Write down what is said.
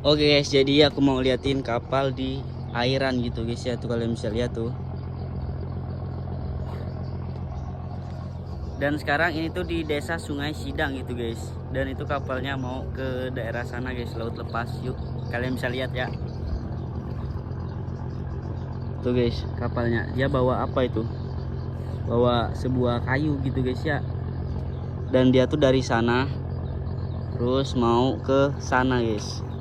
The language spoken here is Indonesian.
Oke guys, jadi aku mau liatin kapal di airan gitu guys ya, tuh kalian bisa lihat tuh. Dan sekarang ini tuh di desa Sungai Sidang gitu guys. Dan itu kapalnya mau ke daerah sana guys, laut lepas. Yuk, kalian bisa lihat ya. Tuh guys, kapalnya. Dia bawa apa itu? Bawa sebuah kayu gitu guys ya. Dan dia tuh dari sana terus mau ke sana guys.